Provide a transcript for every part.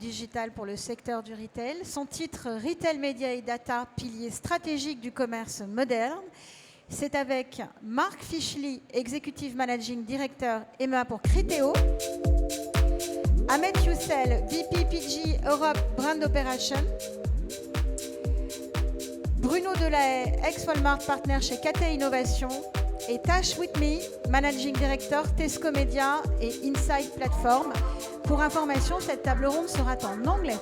digital pour le secteur du retail. Son titre, Retail Media et Data, piliers stratégiques du commerce moderne. C'est avec Marc Fischli, Executive Managing Director EMEA pour Criteo. Ahmet Yucel, VP PG Europe Brand Operation. Bruno Delahaye, ex-Walmart Partner chez Cathay Innovation. Et Tash Whitmey, Managing Director Tesco Media et Insight Platform. Pour information, cette table ronde sera en anglais.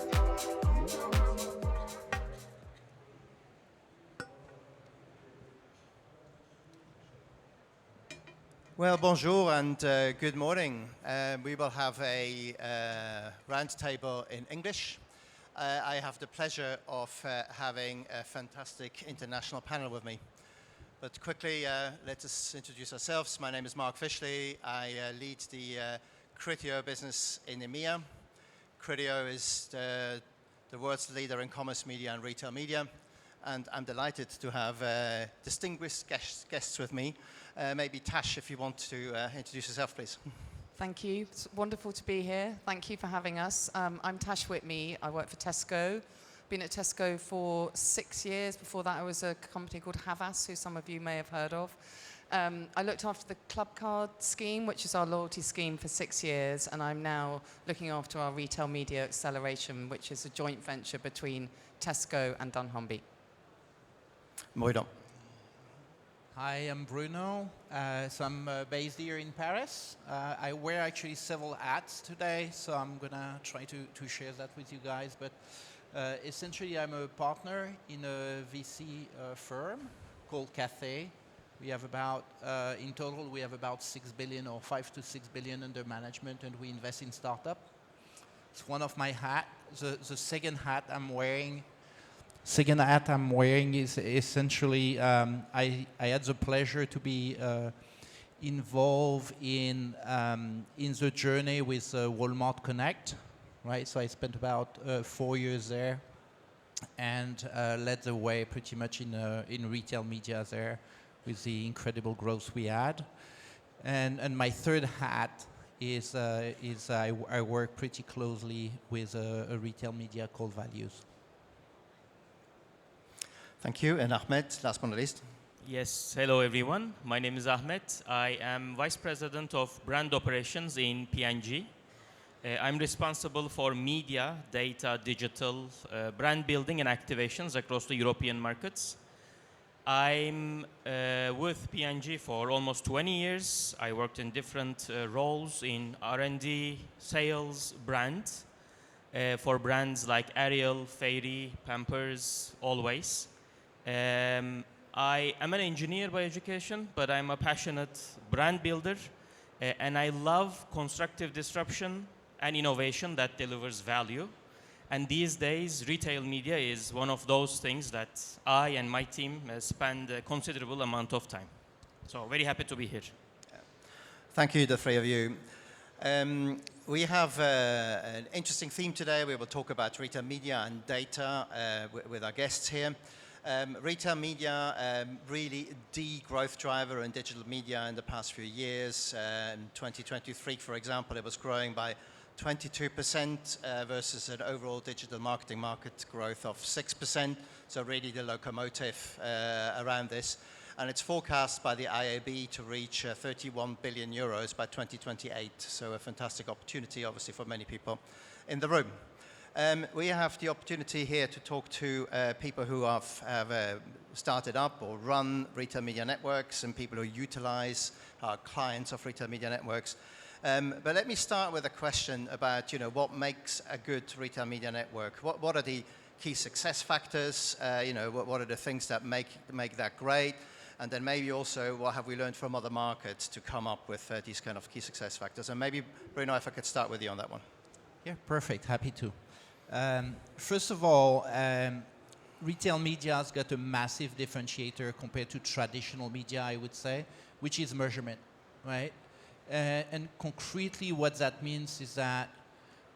Well, bonjour and good morning. We will have a round table in English. I have the pleasure of having a fantastic international panel with me. But quickly, let us introduce ourselves. My name is Marc Fischli. I lead the Criteo business in EMEA. Criteo is the world's leader in commerce media and retail media. And I'm delighted to have distinguished guests with me. Maybe Tash, if you want to introduce yourself, please. Thank you. It's wonderful to be here. Thank you for having us. I'm Tash Whitmey. I work for Tesco. Been at Tesco for 6 years. Before that, I was a company called Havas, who some of you may have heard of. I looked after the Club Card scheme, which is our loyalty scheme, for 6 years, and I'm now looking after our retail media acceleration, which is a joint venture between Tesco and dunnhumby. Bruno. Hi, I'm Bruno. So I'm based here in Paris. I wear actually several hats today, so I'm going to try to share that with you guys. But essentially, I'm a partner in a VC firm called Cathay. We have about, in total, we have about 6 billion or 5 to 6 billion under management, and we invest in startup. It's one of my hats. The second hat I'm wearing is essentially, I had the pleasure to be involved in the journey with Walmart Connect, right? So I spent about 4 years there and led the way pretty much in retail media there with the incredible growth we had. And my third hat is I work pretty closely with a retail media called Values. Thank you. And Ahmet, last but not least. Yes, hello everyone. My name is Ahmet. I am Vice President of Brand Operations in P&G. I'm responsible for media, data, digital, brand building and activations across the European markets. I'm with P&G for almost 20 years. I worked in different roles in R&D, sales, brand, for brands like Ariel, Fairy, Pampers, Always. I am an engineer by education, but I'm a passionate brand builder, and I love constructive disruption and innovation that delivers value. And these days, retail media is one of those things that I and my team spend a considerable amount of time. So very happy to be here. Thank you, the three of you. We have an interesting theme today. We will talk about retail media and data with our guests here. Retail media, really the growth driver in digital media in the past few years. In 2023, for example, it was growing by 22% versus an overall digital marketing market growth of 6%. So really the locomotive around this. And it's forecast by the IAB to reach 31 billion euros by 2028. So a fantastic opportunity, obviously, for many people in the room. We have the opportunity here to talk to people who have started up or run retail media networks and people who utilize clients of retail media networks. But let me start with a question about, what makes a good retail media network? What are the key success factors? What are the things that make that great? And then maybe also, what have we learned from other markets to come up with these kind of key success factors? And maybe, Bruno, if I could start with you on that one. Yeah, perfect. Happy to. First of all, retail media has got a massive differentiator compared to traditional media, I would say, which is measurement, right? And concretely, what that means is that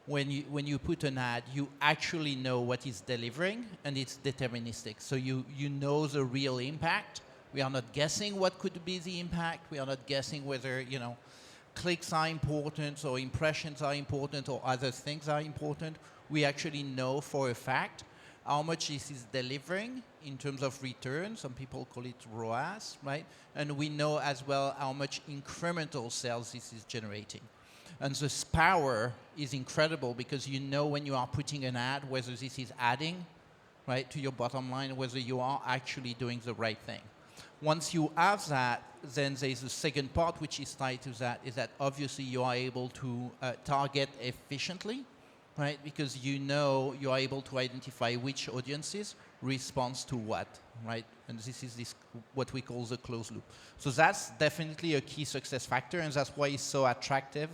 when you put an ad, you actually know what is delivering, and it's deterministic. So you know the real impact. We are not guessing what could be the impact. We are not guessing whether, clicks are important or impressions are important or other things are important. we actually know for a fact how much this is delivering in terms of return. Some people call it ROAS, right? And we know as well how much incremental sales this is generating. And this power is incredible because you know when you are putting an ad, whether this is adding, right, to your bottom line, whether you are actually doing the right thing. Once you have that, then there's a second part which is tied to that, is that obviously you are able to target efficiently, right? Because you know you are able to identify which audiences responds to what, right? And this is what we call the closed loop. So that's definitely a key success factor, and that's why it's so attractive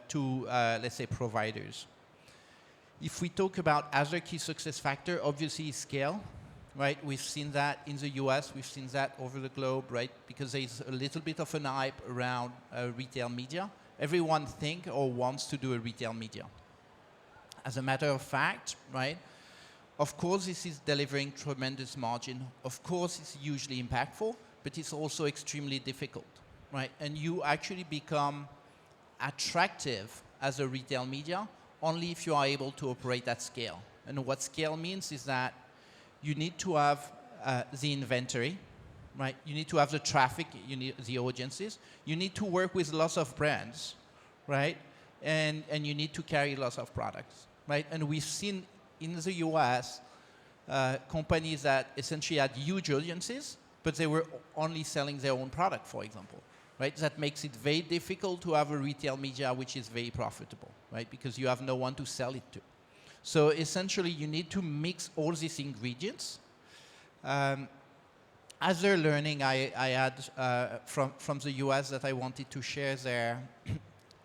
to, let's say, providers. If we talk about other key success factor, obviously scale, right? We've seen that in the US, we've seen that over the globe, right? Because there's a little bit of an hype around retail media. Everyone thinks or wants to do a retail media. As a matter of fact, right? Of course, this is delivering tremendous margin. Of course, it's hugely impactful, but it's also extremely difficult, right? And you actually become attractive as a retail media only if you are able to operate at scale. And what scale means is that you need to have the inventory, right? You need to have the traffic, you need the audiences. You need to work with lots of brands, right? And you need to carry lots of products, right? And we've seen in the US companies that essentially had huge audiences, but they were only selling their own product, for example, right? That makes it very difficult to have a retail media which is very profitable, right? Because you have no one to sell it to. So essentially, you need to mix all these ingredients. Other learning I had from the US that I wanted to share there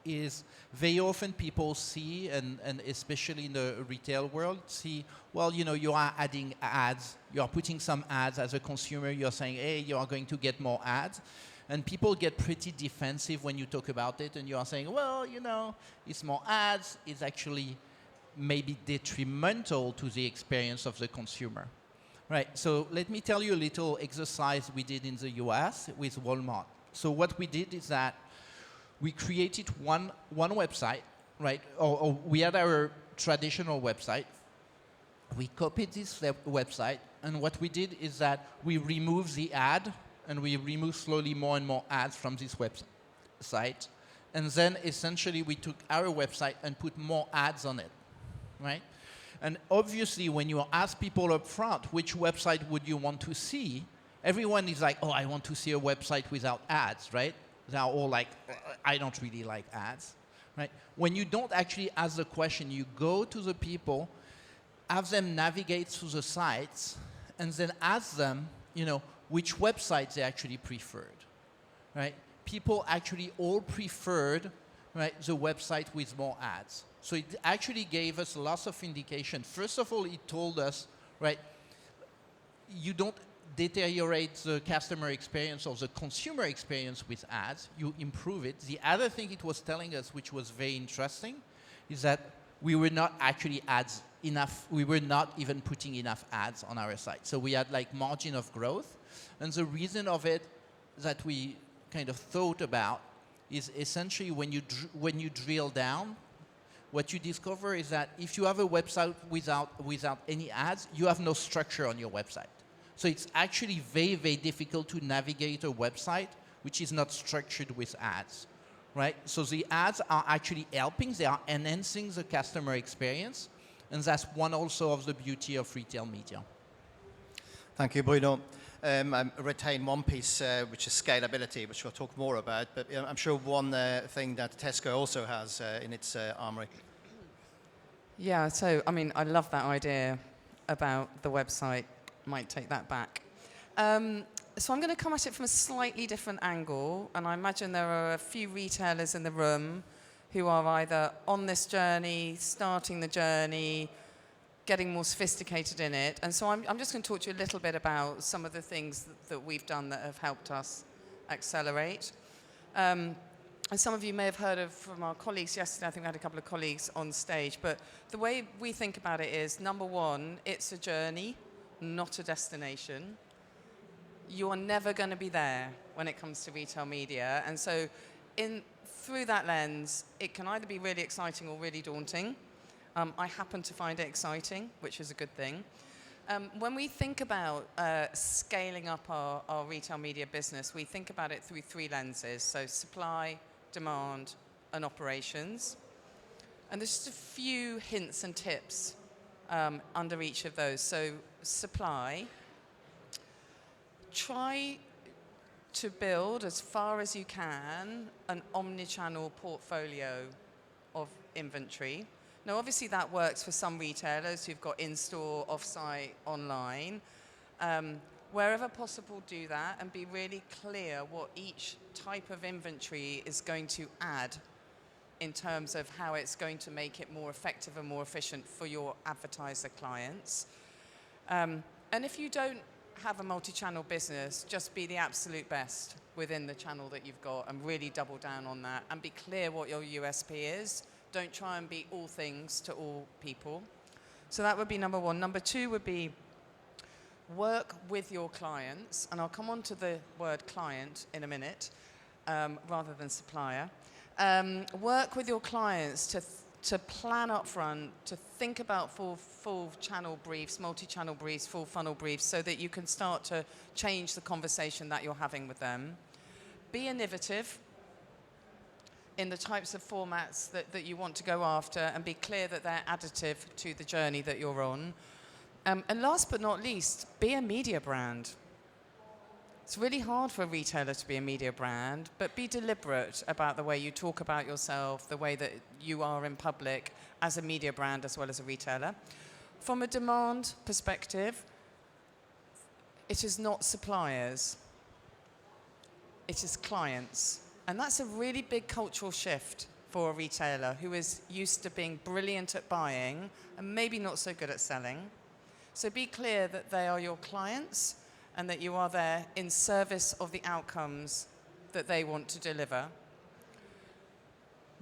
is very often people see, and especially in the retail world, see, well, you know, you are adding ads, you are putting some ads as a consumer, you're saying, hey, you are going to get more ads. And people get pretty defensive when you talk about it, and you are saying, well, you know, it's more ads, it's actually maybe detrimental to the experience of the consumer. Right, so let me tell you a little exercise we did in the US with Walmart. So what we did is that we created one website, right, or we had our traditional website. We copied this website, and what we did is that we removed the ad, and we removed slowly more and more ads from this website. And then essentially we took our website and put more ads on it, right? And obviously when you ask people up front, which website would you want to see? Everyone is like, oh, I want to see a website without ads, right? They're all like, I don't really like ads, right? When you don't actually ask the question, you go to the people, have them navigate through the sites, and then ask them, you know, which websites they actually preferred, right? People actually all preferred, right, the website with more ads. So it actually gave us lots of indication. First of all, it told us, right, you don't deteriorate the customer experience or the consumer experience with ads, you improve it. The other thing it was telling us, which was very interesting, is that we were not actually ads enough, we were not even putting enough ads on our site. So we had like margin of growth. And the reason of it that we kind of thought about is essentially when you drill down, what you discover is that if you have a website without any ads, you have no structure on your website. So it's actually very, very difficult to navigate a website which is not structured with ads, right? So the ads are actually helping, they are enhancing the customer experience, and that's one also of the beauty of retail media. Thank you, Bruno. I retain one piece, which is scalability, which we'll talk more about, but I'm sure one thing that Tesco also has in its armory. Yeah, so, I mean, I love that idea about the website. Might take that back. So I'm going to come at it from a slightly different angle, and I imagine there are a few retailers in the room who are either on this journey, starting the journey, getting more sophisticated in it. And so I'm just going to talk to you a little bit about some of the things that we've done that have helped us accelerate. And some of you may have heard of from our colleagues yesterday. I think we had a couple of colleagues on stage. But the way we think about it is, number one, it's a journey, not a destination. You are never going to be there when it comes to retail media. And so through that lens, it can either be really exciting or really daunting. I happen to find it exciting, which is a good thing. When we think about scaling up our retail media business, we think about it through 3 lenses. So supply, demand, and operations. And there's just a few hints and tips under each of those. So supply, try to build as far as you can an omni-channel portfolio of inventory. Now, obviously, that works for some retailers who've got in-store, off-site, online. Wherever possible, do that and be really clear what each type of inventory is going to add in terms of how it's going to make it more effective and more efficient for your advertiser clients. And if you don't have a multi-channel business, just be the absolute best within the channel that you've got and really double down on that and be clear what your USP is. Don't try and be all things to all people. So that would be number 1. Number 2 would be work with your clients, and I'll come on to the word client in a minute, rather than supplier. Work with your clients to plan up front, to think about full channel briefs, multi-channel briefs, full funnel briefs, so that you can start to change the conversation that you're having with them. Be innovative in the types of formats that you want to go after, and be clear that they're additive to the journey that you're on. And last but not least, be a media brand. It's really hard for a retailer to be a media brand, but be deliberate about the way you talk about yourself, the way that you are in public as a media brand as well as a retailer. From a demand perspective, it is not suppliers, it is clients. And that's a really big cultural shift for a retailer who is used to being brilliant at buying and maybe not so good at selling. So be clear that they are your clients and that you are there in service of the outcomes that they want to deliver.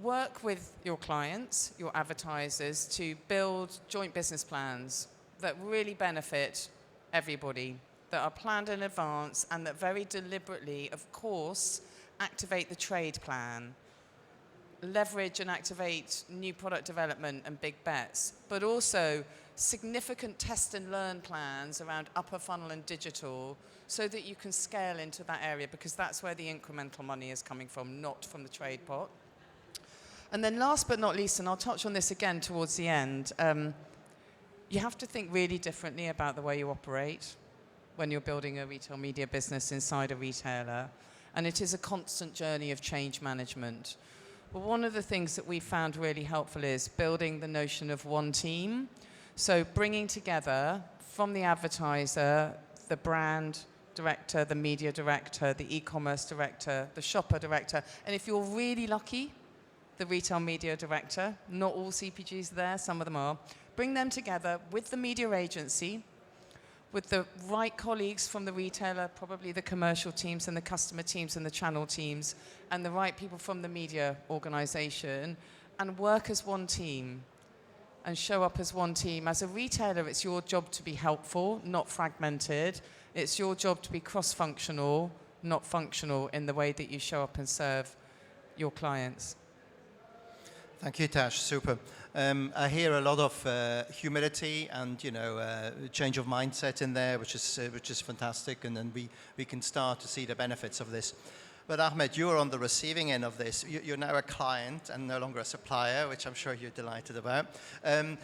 Work with your clients, your advertisers, to build joint business plans that really benefit everybody, that are planned in advance and that very deliberately, of course, activate the trade plan, leverage and activate new product development and big bets, but also significant test and learn plans around upper funnel and digital so that you can scale into that area, because that's where the incremental money is coming from, not from the trade pot. And then last but not least, and I'll touch on this again towards the end, you have to think really differently about the way you operate when you're building a retail media business inside a retailer. And it is a constant journey of change management. But one of the things that we found really helpful is building the notion of one team. So bringing together from the advertiser, the brand director, the media director, the e-commerce director, the shopper director, and if you're really lucky, the retail media director. Not all CPGs are there, some of them are. Bring them together with the media agency, with the right colleagues from the retailer, probably the commercial teams and the customer teams and the channel teams, and the right people from the media organization, and work as one team and show up as one team. As a retailer, it's your job to be helpful, not fragmented. It's your job to be cross-functional, not functional in the way that you show up and serve your clients. Thank you, Tash. Super. I hear a lot of humility and, change of mindset in there, which is fantastic, and then we can start to see the benefits of this. But Ahmet, you're on the receiving end of this. You're now a client and no longer a supplier, which I'm sure you're delighted about.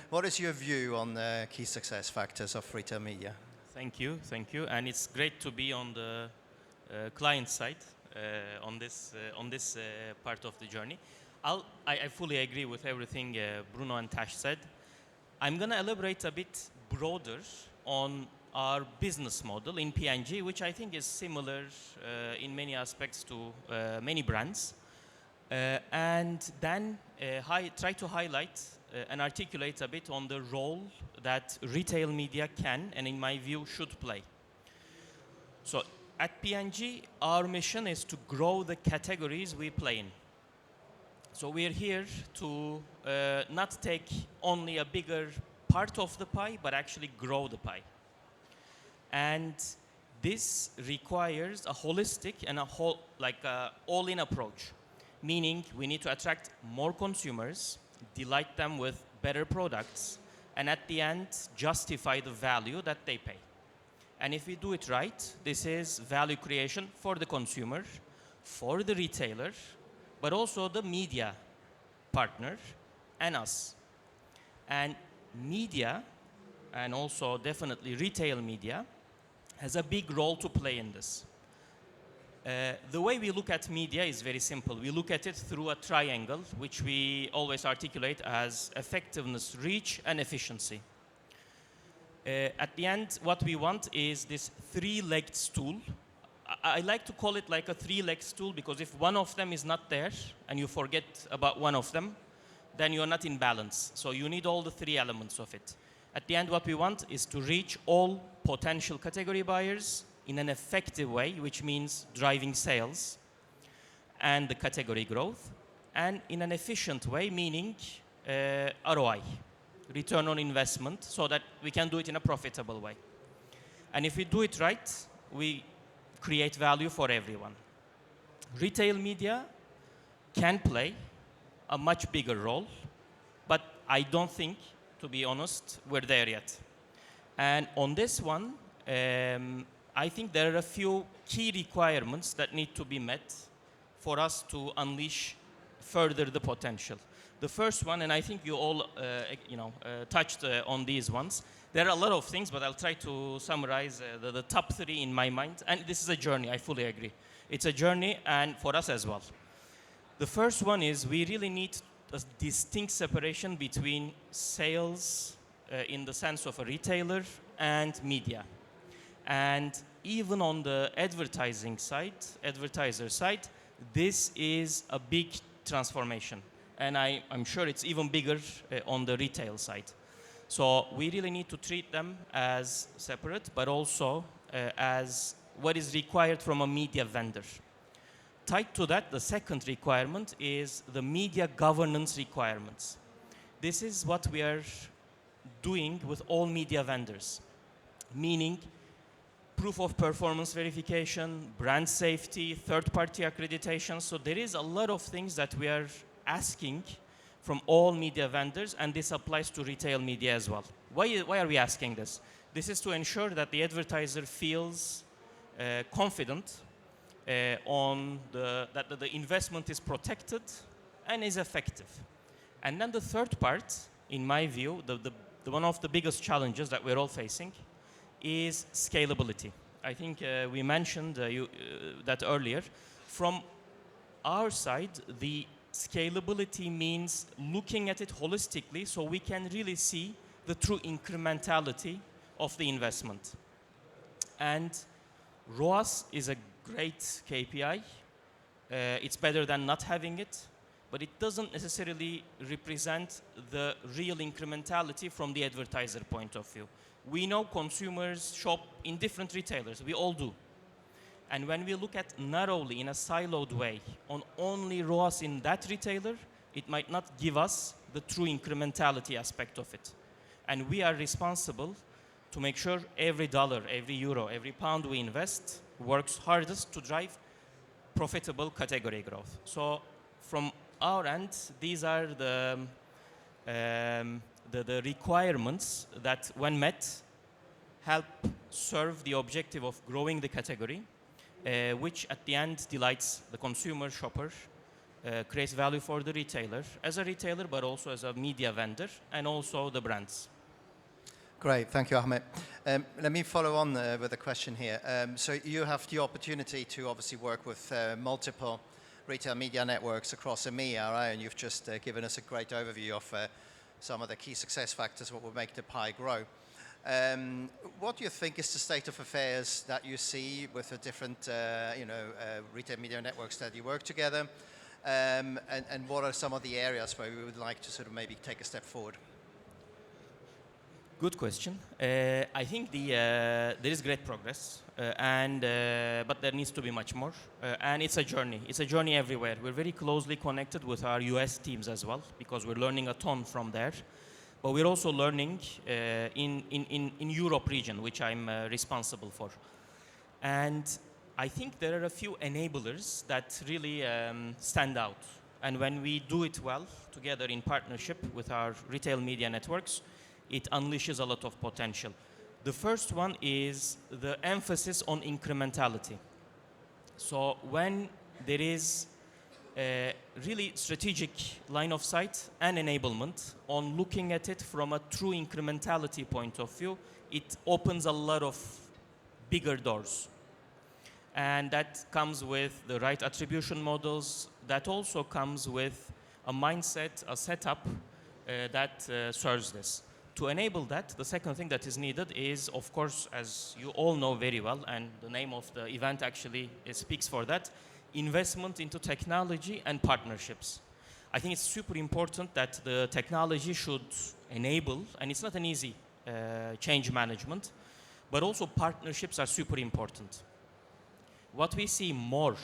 What is your view on the key success factors of retail media? Thank you, and it's great to be on the client side on this part of the journey. I fully agree with everything Bruno and Tash said. I'm going to elaborate a bit broader on our business model in P&G, which I think is similar in many aspects to many brands, and then try to highlight and articulate a bit on the role that retail media can, and in my view, should play. So at P&G, our mission is to grow the categories we play in. So we're here to not take only a bigger part of the pie, but actually grow the pie. And this requires a holistic and all-in approach, meaning we need to attract more consumers, delight them with better products, and at the end, justify the value that they pay. And if we do it right, this is value creation for the consumer, for the retailer, but also the media partner and us. And media, and also definitely retail media, has a big role to play in this. The way we look at media is very simple. We look at it through a triangle, which we always articulate as effectiveness, reach, and efficiency. At the end, what we want is this three-legged stool. I like to call it like a three-legged stool because if one of them is not there and you forget about one of them, then you're not in balance. So you need all the three elements of it. At the end, what we want is to reach all potential category buyers in an effective way, which means driving sales and the category growth, and in an efficient way, meaning ROI, return on investment, so that we can do it in a profitable way. And if we do it right, we create value for everyone. Retail media can play a much bigger role, but I don't think, to be honest, we're there yet. And on this one, I think there are a few key requirements that need to be met for us to unleash further the potential. The first one, and I think you all touched on these ones. There are a lot of things, but I'll try to summarize the top three in my mind. And this is a journey, I fully agree. It's a journey, and for us as well. The first one is we really need a distinct separation between sales in the sense of a retailer and media. And even on the advertiser side, this is a big transformation. And I'm sure it's even bigger on the retail side. So we really need to treat them as separate, but also as what is required from a media vendor. Tied to that, the second requirement is the media governance requirements. This is what we are doing with all media vendors, meaning proof of performance verification, brand safety, third-party accreditation. So there is a lot of things that we are asking from all media vendors, and this applies to retail media as well. Why are we asking this? This is to ensure that the advertiser feels confident that the investment is protected and is effective. And then the third part, in my view, the one of the biggest challenges that we're all facing is scalability. I think we mentioned that earlier. From our side, the scalability means looking at it holistically so we can really see the true incrementality of the investment. And ROAS is a great KPI. It's better than not having it, but it doesn't necessarily represent the real incrementality from the advertiser point of view. We know consumers shop in different retailers. We all do. And when we look at narrowly in a siloed way on only ROAS in that retailer, it might not give us the true incrementality aspect of it. And we are responsible to make sure every dollar, every euro, every pound we invest works hardest to drive profitable category growth. So from our end, these are the requirements that, when met, help serve the objective of growing the category, which at the end delights the consumer shopper, creates value for the retailer, as a retailer, but also as a media vendor, and also the brands. Great, thank you, Ahmet. Let me follow on with a question here. So you have the opportunity to obviously work with multiple retail media networks across EMEA, right? And you've just given us a great overview of some of the key success factors, what will make the pie grow. What do you think is the state of affairs that you see with the different retail media networks that you work together? And what are some of the areas where we would like to sort of maybe take a step forward? Good question. I think there is great progress, but there needs to be much more. And it's a journey. It's a journey everywhere. We're very closely connected with our US teams as well, because we're learning a ton from there. But we're also learning in Europe region, which I'm responsible for. And I think there are a few enablers that really stand out. And when we do it well, together in partnership with our retail media networks, it unleashes a lot of potential. The first one is the emphasis on incrementality. So when there is a really strategic line of sight and enablement on looking at it from a true incrementality point of view, it opens a lot of bigger doors. And that comes with the right attribution models. That also comes with a mindset, a setup that serves this. To enable that, the second thing that is needed is, of course, as you all know very well, and the name of the event actually speaks for that, investment into technology and partnerships. I think it's super important that the technology should enable, and it's not an easy change management, but also partnerships are super important. What we see more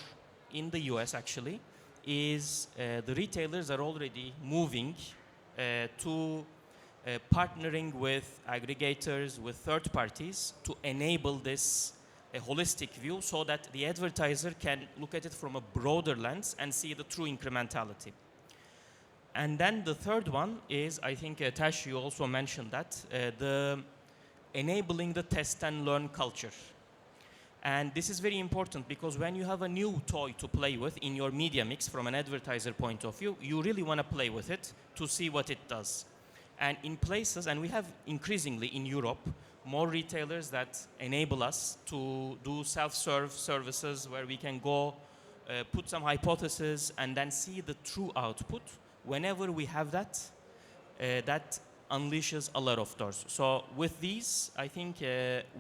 in the US actually is the retailers are already moving to partnering with aggregators, with third parties to enable this a holistic view so that the advertiser can look at it from a broader lens and see the true incrementality. And then the third one is, I think, Tash, you also mentioned that, the enabling the test and learn culture. And this is very important because when you have a new toy to play with in your media mix from an advertiser point of view, you really want to play with it to see what it does. And in places, and we have increasingly in Europe, more retailers that enable us to do self-serve services where we can go, put some hypotheses, and then see the true output. Whenever we have that, that unleashes a lot of doors. So with these, I think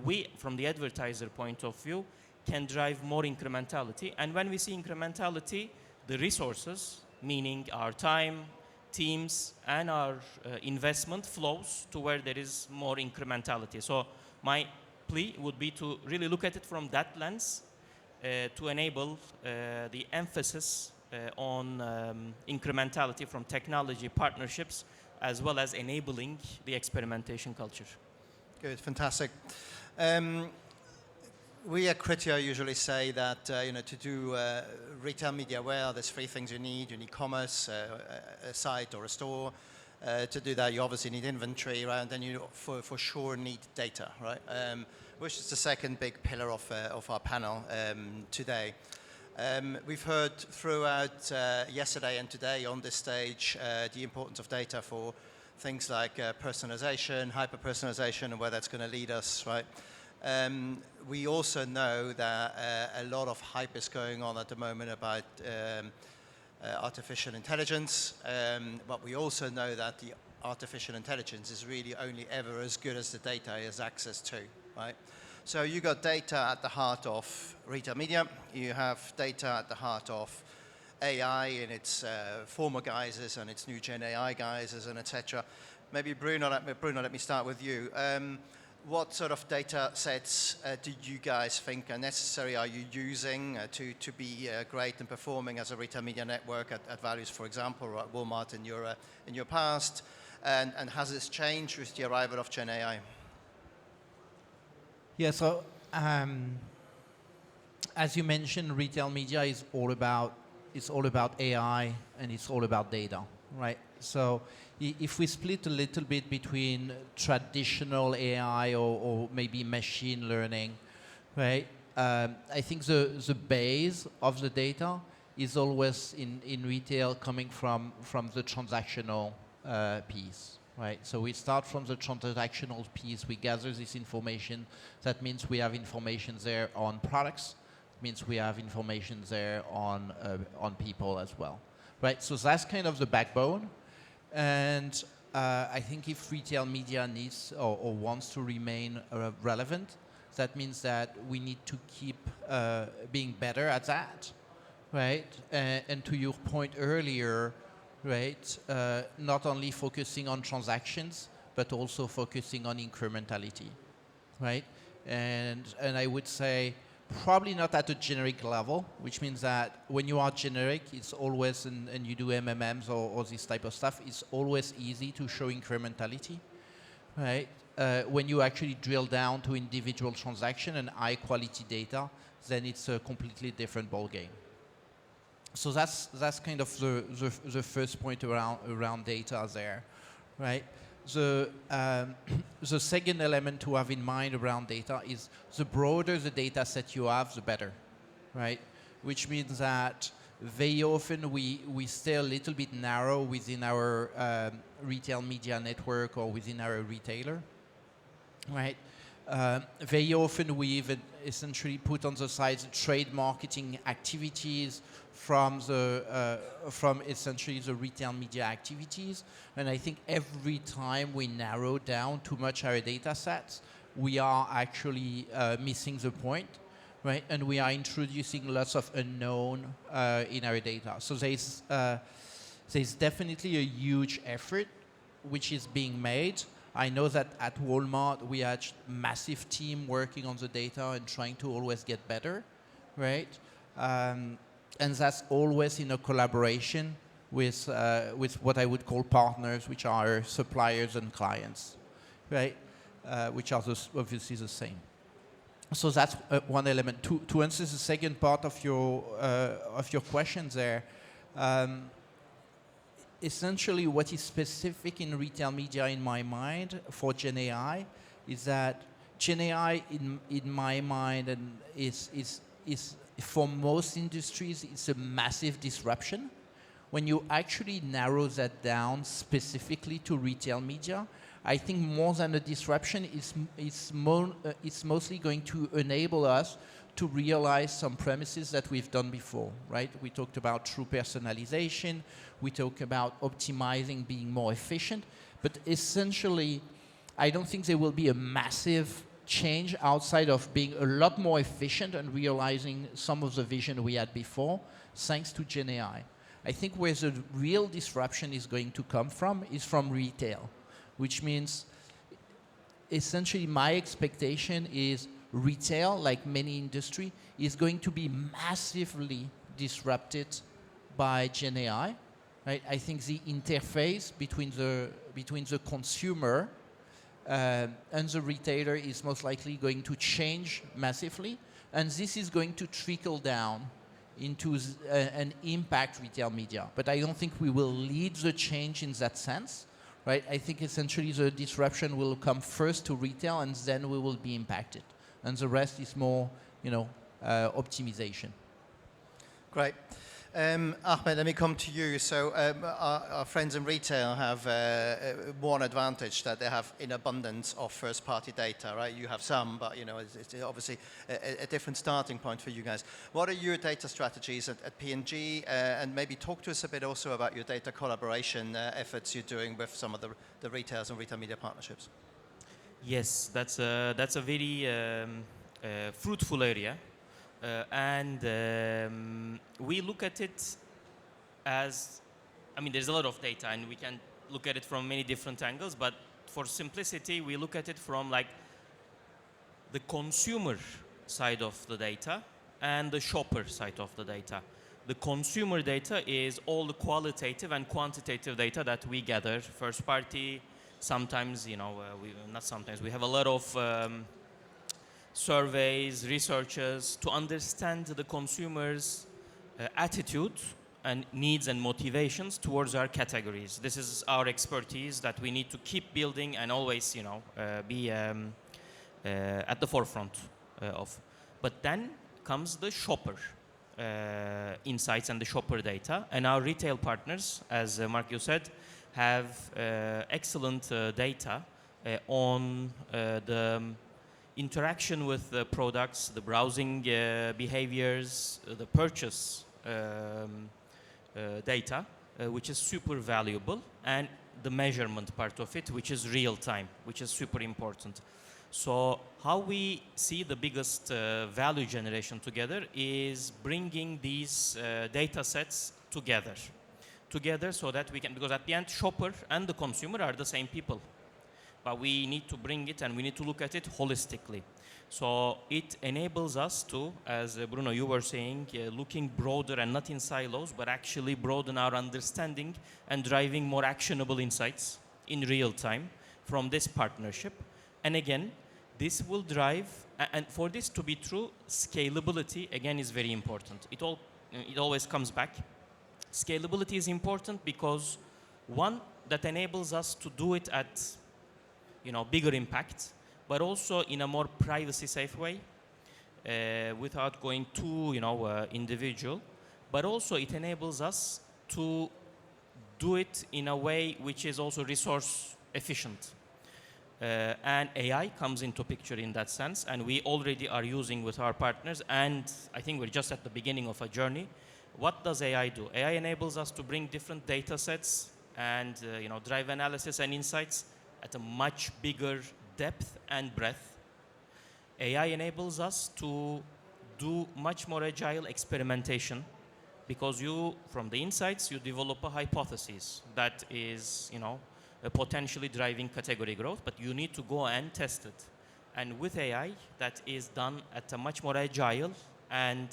we, from the advertiser point of view, can drive more incrementality. And when we see incrementality, the resources, meaning our time, teams, and our investment flows to where there is more incrementality. So my plea would be to really look at it from that lens to enable the emphasis on incrementality from technology partnerships, as well as enabling the experimentation culture. Good, fantastic. We at Criteo usually say that to do retail media well, there's three things you need. You need commerce, a site or a store. To do that, you obviously need inventory, right? And then you for sure need data, right? Which is the second big pillar of our panel today. We've heard throughout yesterday and today on this stage the importance of data for things like personalization, hyper-personalization, and where that's going to lead us, right? We also know that a lot of hype is going on at the moment about artificial intelligence, but we also know that the artificial intelligence is really only ever as good as the data it has access to, right? So you got data at the heart of retail media, you have data at the heart of AI in its former guises and its new Gen AI guises and etc. Maybe Bruno, let me start with you. What sort of data sets do you guys think are necessary, are you using to be great and performing as a retail media network at values, for example, at Walmart in your past? And has this changed with the arrival of Gen AI? Yeah, so as you mentioned, retail media is all about AI and it's all about data, right? So if we split a little bit between traditional AI or maybe machine learning, right? I think the base of the data is always in retail coming from the transactional piece, right? So we start from the transactional piece, we gather this information. That means we have information there on products. It means we have information there on people as well, right? So that's kind of the backbone. And I think if retail media needs or wants to remain relevant, that means that we need to keep being better at that, right? And to your point earlier, right, not only focusing on transactions, but also focusing on incrementality, right? And I would say probably not at a generic level, which means that when you are generic, it's always, and you do MMMs or this type of stuff, it's always easy to show incrementality, right? When you actually drill down to individual transaction and high quality data, then it's a completely different ballgame. So that's kind of the first point around data there, right? The second element to have in mind around data is the broader the data set you have, the better, right? Which means that very often we stay a little bit narrow within our retail media network or within our retailer, right? Very often we even essentially put on the side trade marketing activities from essentially the retail media activities. And I think every time we narrow down too much our data sets, we are actually missing the point, right? And we are introducing lots of unknown in our data. So there's definitely a huge effort which is being made. I know that at Walmart we had a massive team working on the data and trying to always get better, right? And that's always in a collaboration with what I would call partners, which are suppliers and clients, right? Which are obviously the same. So that's one element. To answer the second part of your question there, essentially what is specific in retail media in my mind for Gen AI is that Gen AI in my mind and is for most industries it's a massive disruption. When you actually narrow that down specifically to retail media, I think more than a disruption, it's mostly going to enable us to realize some premises that we've done before, right? We talked about true personalization, we talked about optimizing, being more efficient, but essentially, I don't think there will be a massive change outside of being a lot more efficient and realizing some of the vision we had before, thanks to Gen AI. I think where the real disruption is going to come from is from retail, which means essentially my expectation is retail, like many industry, is going to be massively disrupted by Gen AI. Right? I think the interface between the consumer and the retailer is most likely going to change massively, and this is going to trickle down into and impact retail media. But I don't think we will lead the change in that sense. Right? I think essentially the disruption will come first to retail, and then we will be impacted. And the rest is more, optimization. Great. Ahmet, let me come to you. So our friends in retail have one advantage, that they have an abundance of first-party data, right? You have some, but it's obviously a different starting point for you guys. What are your data strategies at P&G? And maybe talk to us a bit also about your data collaboration efforts you're doing with some of the retailers and retail media partnerships. Yes, that's a very fruitful area. And we look at it as, there's a lot of data and we can look at it from many different angles, but for simplicity, we look at it from like the consumer side of the data and the shopper side of the data. The consumer data is all the qualitative and quantitative data that we gather, first party, sometimes, we have a lot of surveys, researches to understand the consumer's attitude and needs and motivations towards our categories. This is our expertise that we need to keep building and always, be at the forefront of. But then comes the shopper insights and the shopper data. And our retail partners, as Marc, you said, have excellent data on the interaction with the products, the browsing behaviors, the purchase data, which is super valuable, and the measurement part of it, which is real time, which is super important. So how we see the biggest value generation together is bringing these data sets together so that we can, because at the end, shopper and the consumer are the same people. But we need to bring it and we need to look at it holistically. So it enables us to, as Bruno, you were saying, looking broader and not in silos, but actually broaden our understanding and driving more actionable insights in real time from this partnership. And again, this will drive, and for this to be true, scalability, again, is very important. It all it always comes back. Scalability is important because one, that enables us to do it at bigger impact, but also in a more privacy safe way, without going too individual. But also it enables us to do it in a way which is also resource efficient. And AI comes into picture in that sense, and we already are using with our partners, and I think we're just at the beginning of a journey. What does AI do? AI enables us to bring different data sets and drive analysis and insights at a much bigger depth and breadth. AI enables us to do much more agile experimentation, because from the insights, you develop a hypothesis that is, potentially driving category growth, but you need to go and test it. And with AI, that is done at a much more agile and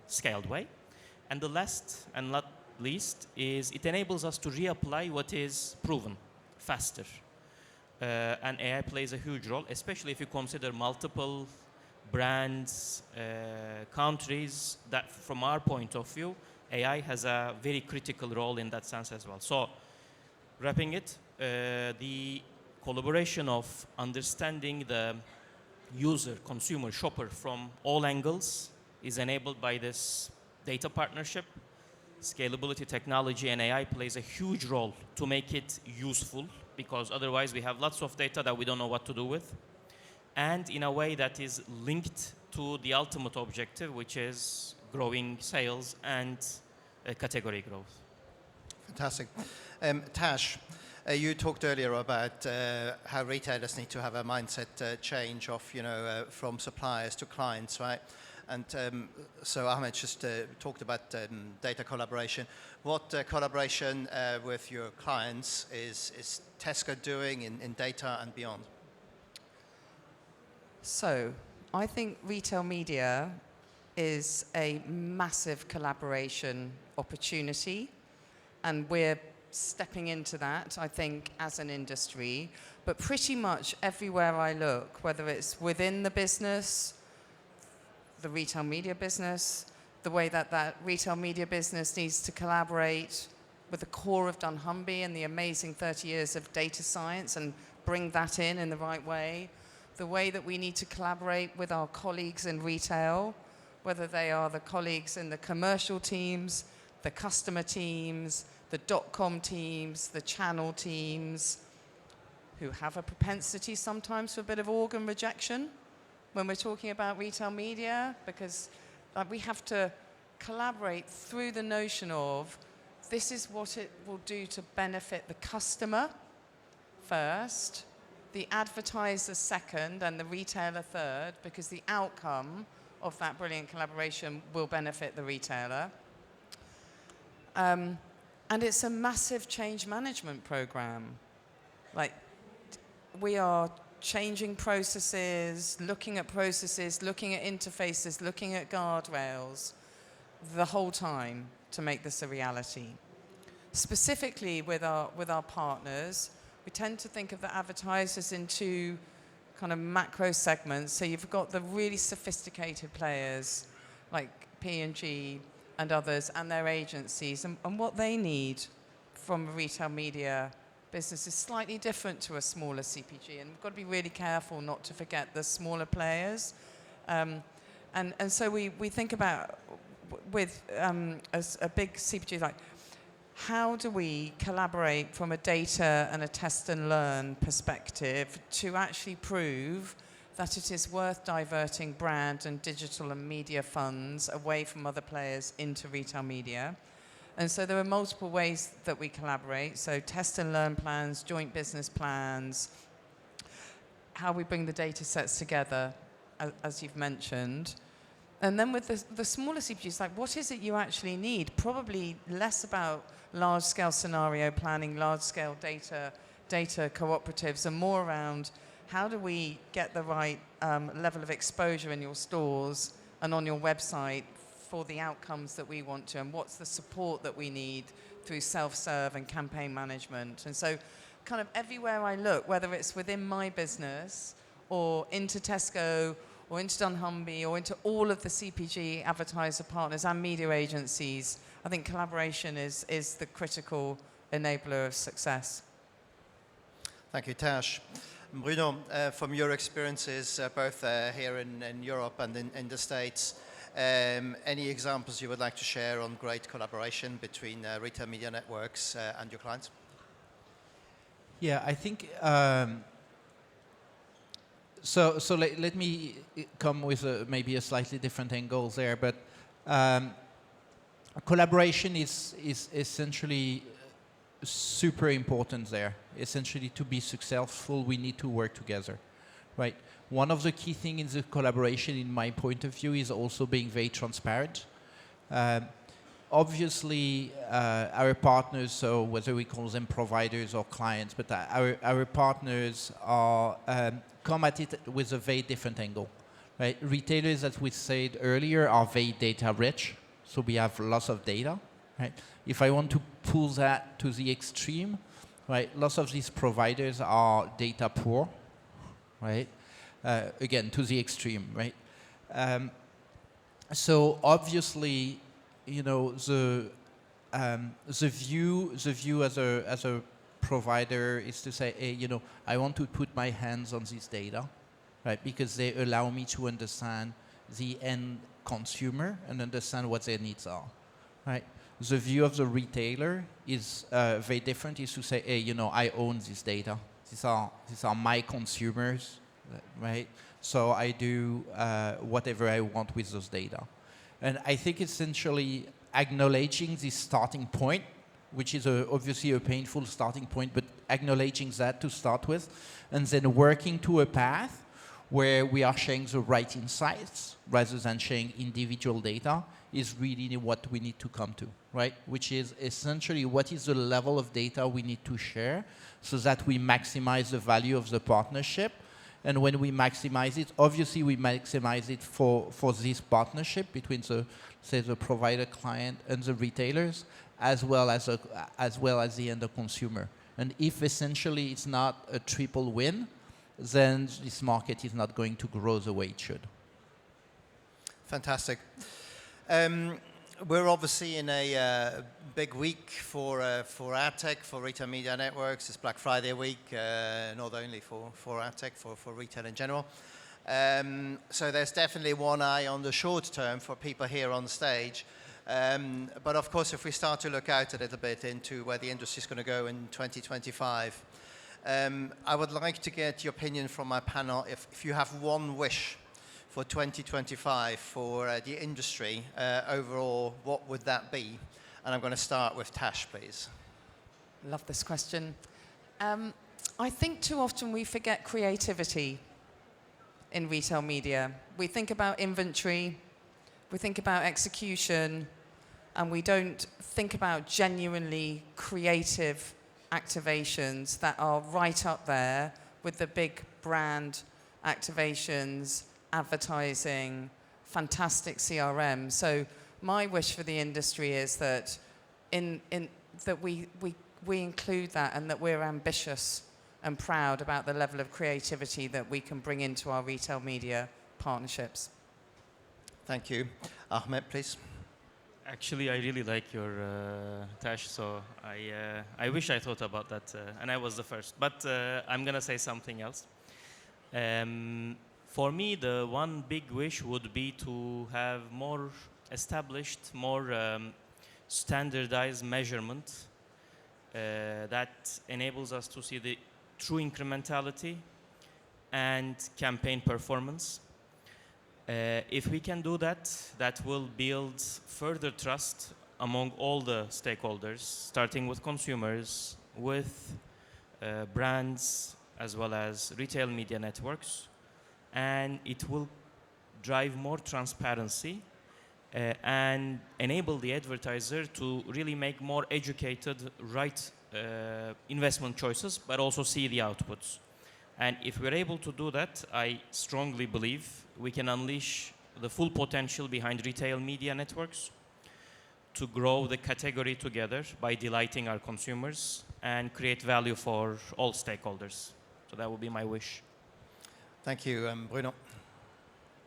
scaled way. And the last and not least is it enables us to reapply what is proven faster. And AI plays a huge role, especially if you consider multiple brands, countries, that from our point of view, AI has a very critical role in that sense as well. So, wrapping it, the collaboration of understanding the user, consumer, shopper from all angles is enabled by this data partnership. Scalability, technology, and AI plays a huge role to make it useful, because otherwise we have lots of data that we don't know what to do with, and in a way that is linked to the ultimate objective, which is growing sales and category growth. Fantastic. Tash, you talked earlier about how retailers need to have a mindset change of, from suppliers to clients, right? And so Ahmet just talked about data collaboration. What collaboration with your clients is Tesco doing in data and beyond? So, I think retail media is a massive collaboration opportunity, and we're stepping into that, I think, as an industry. But pretty much everywhere I look, whether it's within the business, the retail media business, the way that retail media business needs to collaborate with the core of dunnhumby and the amazing 30 years of data science and bring that in the right way, the way that we need to collaborate with our colleagues in retail, whether they are the colleagues in the commercial teams, the customer teams, the .com teams, the channel teams, who have a propensity sometimes for a bit of organ rejection when we're talking about retail media, because we have to collaborate through the notion of this is what it will do to benefit the customer first, the advertiser second, and the retailer third, because the outcome of that brilliant collaboration will benefit the retailer. And it's a massive change management program. Like, we are changing processes, looking at interfaces, looking at guardrails the whole time to make this a reality. Specifically with our partners, we tend to think of the advertisers in two kind of macro segments. So you've got the really sophisticated players like P&G and others and their agencies, and what they need from a retail media business is slightly different to a smaller CPG, and we've got to be really careful not to forget the smaller players. And so we think about, with as a big CPG, like, how do we collaborate from a data and a test and learn perspective to actually prove that it is worth diverting brand and digital and media funds away from other players into retail media? And so there are multiple ways that we collaborate. So test and learn plans, joint business plans, how we bring the data sets together, as you've mentioned. And then with the smaller CPGs, like, what is it you actually need? Probably less about large-scale scenario planning, large-scale data cooperatives, and more around how do we get the right level of exposure in your stores and on your website for the outcomes that we want to, and what's the support that we need through self-serve and campaign management. And so kind of everywhere I look, whether it's within my business or into Tesco or into dunnhumby, or into all of the CPG advertiser partners and media agencies, I think collaboration is the critical enabler of success. Thank you, Tash. Bruno, from your experiences both here in Europe and in the States, any examples you would like to share on great collaboration between retail media networks and your clients? Yeah, I think, so let me come with maybe a slightly different angle there, but collaboration is essentially super important there. Essentially, to be successful, we need to work together, right? One of the key things in the collaboration, in my point of view, is also being very transparent. Obviously, our partners, so whether we call them providers or clients, but our partners are come at it with a very different angle, right? Retailers, as we said earlier, are very data rich, so we have lots of data, right? If I want to pull that to the extreme, right, lots of these providers are data poor, right? Again, to the extreme, right? So obviously, you know, the view as a provider is to say, hey, you know, I want to put my hands on this data, right? Because they allow me to understand the end consumer and understand what their needs are, right? The view of the retailer is very different. Is to say, hey, you know, I own this data. These are my consumers, right? So I do whatever I want with those data. And I think essentially acknowledging this starting point, which is obviously a painful starting point, but acknowledging that to start with, and then working to a path where we are sharing the right insights rather than sharing individual data is really what we need to come to, right? Which is essentially what is the level of data we need to share so that we maximize the value of the partnership. And when we maximize it, obviously we maximize it for this partnership between the, say, the provider, client, and the retailers, as well as the end consumer. And if essentially it's not a triple win, then this market is not going to grow the way it should. Fantastic. We're obviously in a big week for ad tech, for retail media networks. It's Black Friday week, not only for ad tech, for retail in general. So there's definitely one eye on the short term for people here on stage. But of course, if we start to look out a little bit into where the industry is going to go in 2025, I would like to get your opinion from my panel. If you have one wish for 2025 for the industry overall, what would that be? And I'm going to start with Tash, please. Love this question. I think too often we forget creativity in retail media. We think about inventory, we think about execution, and we don't think about genuinely creative activations that are right up there with the big brand activations, advertising, fantastic CRM. So my wish for the industry is that that we include that, and that we're ambitious and proud about the level of creativity that we can bring into our retail media partnerships. Thank you. Ahmet, please. Actually, I really like your Tash, so I wish I thought about that, and I was the first. But I'm going to say something else. For me, the one big wish would be to have more established, more standardized measurement that enables us to see the true incrementality and campaign performance. If we can do that, that will build further trust among all the stakeholders, starting with consumers, with brands, as well as retail media networks. And it will drive more transparency and enable the advertiser to really make more educated, right investment choices, but also see the outputs. And if we're able to do that, I strongly believe we can unleash the full potential behind retail media networks to grow the category together by delighting our consumers and create value for all stakeholders. So that would be my wish. Thank you, Bruno.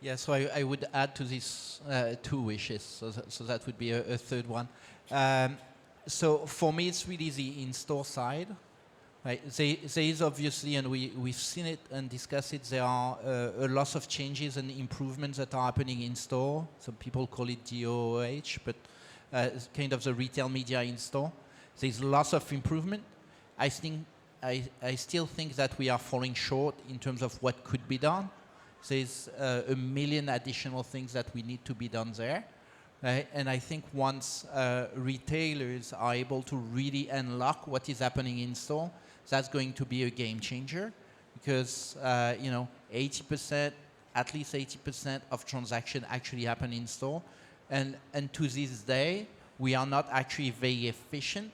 Yeah, so I would add to this 2 wishes, so that would be a third one. So for me, it's really the in-store side. Right. There is obviously, and we've seen it and discussed it, there are a lot of changes and improvements that are happening in store. Some people call it DOOH, but it's kind of the retail media in store. There's lots of improvement. I still think that we are falling short in terms of what could be done. There's a million additional things that we need to be done there. Right? And I think once retailers are able to really unlock what is happening in store, that's going to be a game changer, because 80%, at least 80% of transactions actually happen in store, and to this day we are not actually very efficient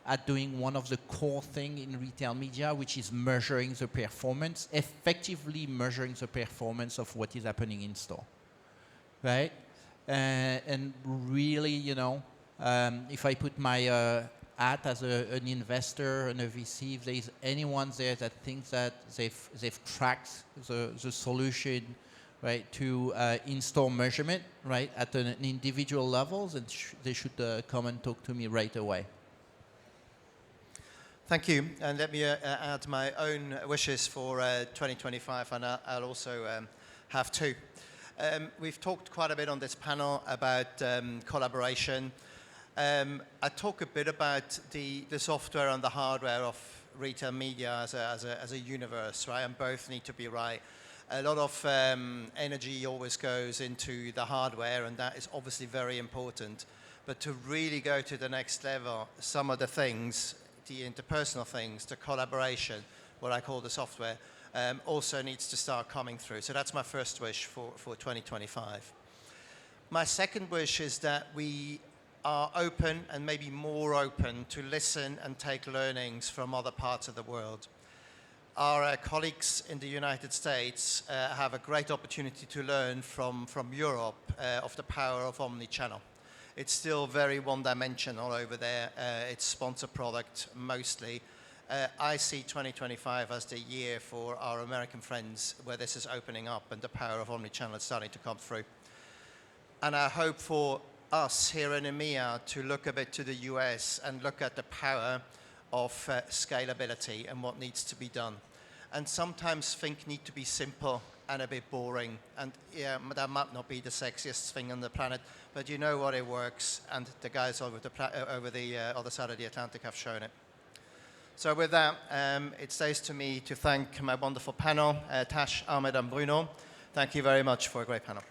at doing one of the core things in retail media, which is measuring the performance, effectively measuring the performance of what is happening in store, right? And really, if I put my hat as an investor and a VC, if there is anyone there that thinks that they've tracked the solution, right, to in-store measurement, right, at an individual level, then they should come and talk to me right away. Thank you, and let me add my own wishes for 2025, and I'll also have 2. We've talked quite a bit on this panel about collaboration. I talk a bit about the software and the hardware of retail media as a universe, right? And both need to be right. A lot of energy always goes into the hardware, and that is obviously very important. But to really go to the next level, some of the things, the interpersonal things, the collaboration, what I call the software, also needs to start coming through. So that's my first wish for 2025. My second wish is that we are open, and maybe more open, to listen and take learnings from other parts of the world. Our colleagues in the United States have a great opportunity to learn from Europe of the power of omni-channel. It's still very one-dimensional over there. It's sponsor product mostly. I see 2025 as the year for our American friends where this is opening up and the power of omni-channel is starting to come through. And I hope for us here in EMEA to look a bit to the US and look at the power of scalability and what needs to be done. And sometimes things need to be simple and a bit boring. And yeah, that might not be the sexiest thing on the planet, but you know what, it works. And the guys over the other side of the Atlantic have shown it. So with that, it stays to me to thank my wonderful panel, Tash, Ahmet and Bruno. Thank you very much for a great panel.